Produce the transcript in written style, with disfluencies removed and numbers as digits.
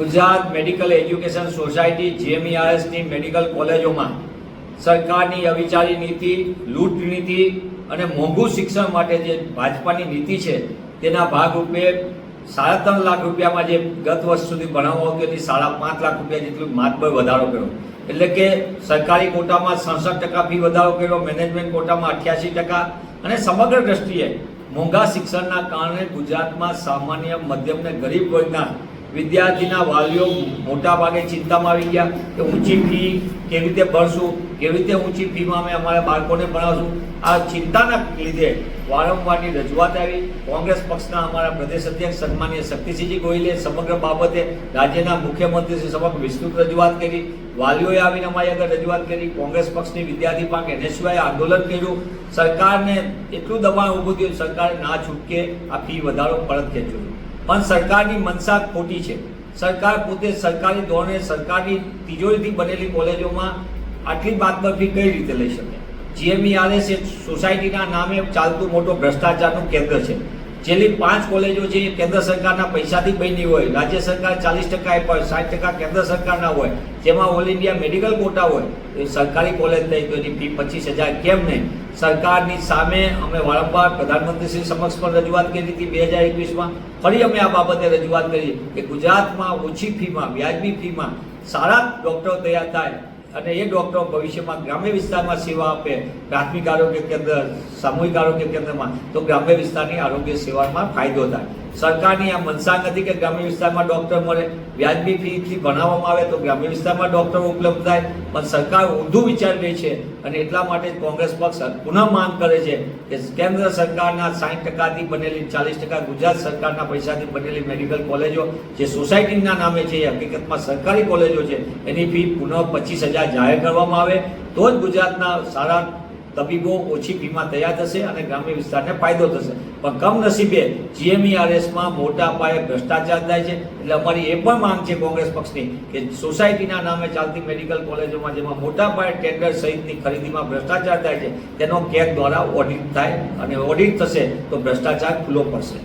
Gujarat medical education society GMERSની medical કોલેજોમાં સરકારની અવિચારી નીતિ, લૂંટ નીતિ અને મોંઘું શિક્ષણ માટે જે ભાજપાની નીતિ છે તેના ભાગરૂપે 3.5 લાખ રૂપિયામાં જે ગત વર્ષ સુધી ભણાવવામાં આવતી હતી 5.5 લાખ રૂપિયા જેટલું માતબર વધારો કર્યો. એટલે કે સરકારી કોટામાં 66% ફી વધારો કર્યો, મેનેજમેન્ટ કોટામાં 88% અને સમગ્ર દ્રષ્ટિએ મોંઘા શિક્ષણના કારણે ગુજરાતમાં સામાન્ય, મધ્યમ અને ગરીબ વર્ગના વિદ્યાર્થીના વાલીઓ મોટા ભાગે ચિંતામાં આવી ગયા કે ઊંચી ફી કેવી રીતે ભરશું, કેવી રીતે ઊંચી ફીમાં અમે અમારા બાળકોને ભણાવશું. આ ચિંતાના લીધે વારંવારની રજૂઆત આવી. કોંગ્રેસ પક્ષના અમારા પ્રદેશ અધ્યક્ષ સન્માનીય શક્તિસિંહજી ગોહિલે સમગ્ર બાબતે રાજ્યના મુખ્યમંત્રીશ્રી સમક્ષ વિસ્તૃત રજૂઆત કરી. વાલીઓએ આવીને અમારી આગળ રજૂઆત કરી. કોંગ્રેસ પક્ષની વિદ્યાર્થી પાંખ NSUએ આંદોલન કર્યું. સરકારને એટલું દબાણ ઊભું થયું, સરકારે ના છૂટકે આ ફી વધારો પરત ખેંચ્યો. પણ સરકારની મનસા ખોટી છે. સરકાર પોતે સરકારી ધોરણે સરકારની તિજોરીથી બનેલી કોલેજોમાં આટલી માતબર ફી કઈ રીતે લઈ શકે? GMERS એ સોસાયટીના નામે ચાલતું મોટો ભ્રષ્ટાચારનું કેન્દ્ર છે. છેલ્લી 5 કોલેજો છે એ કેન્દ્ર સરકારના પૈસાથી બની હોય. રાજ્ય સરકાર 40% આપે, 60% કેન્દ્ર સરકારના હોય. જેમાં ઓલ ઇન્ડિયા મેડિકલ કોટા હોય એ સરકારી કોલેજ થઈ તો એની ફી 25,000 કેમ નહીં? સરકારની સામે અમે વારંવાર પ્રધાનમંત્રીશ્રી સમક્ષ પણ રજૂઆત કરી હતી. 2021માં ફરી અમે આ બાબતે રજૂઆત કરી કે ગુજરાતમાં ઓછી ફીમાં, વ્યાજબી ફીમાં સારા ડૉક્ટરો તૈયાર થાય અને એ ડૉક્ટરો ભવિષ્યમાં ગ્રામ્ય વિસ્તારમાં સેવા આપે. પ્રાથમિક આરોગ્ય કેન્દ્ર, સામૂહિક આરોગ્ય કેન્દ્રમાં તો ગ્રામ્ય વિસ્તારની આરોગ્ય સેવામાં ફાયદો થાય. સરકારની આ મનસા નથી કે ગ્રામ્ય વિસ્તારમાં ડૉક્ટર મળે, વ્યાજબી ફીથી ભણાવવામાં આવે તો ગ્રામ્ય વિસ્તારમાં ડૉક્ટરો ઉપલબ્ધ થાય. પણ સરકાર ઊંધું વિચારી રહી છે અને એટલા માટે જ કોંગ્રેસ પક્ષ પુનઃ માંગ કરે છે કે કેન્દ્ર સરકારના 60%થી બનેલી, 40% ગુજરાત સરકારના પૈસાથી બનેલી મેડિકલ કોલેજો જે સોસાયટીના નામે છે એ હકીકતમાં સરકારી કોલેજો છે એની ફી પુનઃ 25,000 જાહેર કરવામાં આવે તો જ ગુજરાતના સારા તબીબો ઓછી ફીમાં તૈયાર થશે અને ગ્રામ્ય વિસ્તારને ફાયદો થશે. પણ કમનસીબે GMERSમાં મોટા પાયે ભ્રષ્ટાચાર થાય છે. એટલે અમારી એ પણ માંગ છે કોંગ્રેસ પક્ષની કે સોસાયટીના નામે ચાલતી મેડિકલ કોલેજોમાં જેમાં મોટા પાયે ટેન્ડર સહિતની ખરીદીમાં ભ્રષ્ટાચાર થાય છે તેનો કેગ દ્વારા ઓડિટ થાય અને ઓડિટ થશે તો ભ્રષ્ટાચાર ખુલ્લો પડશે.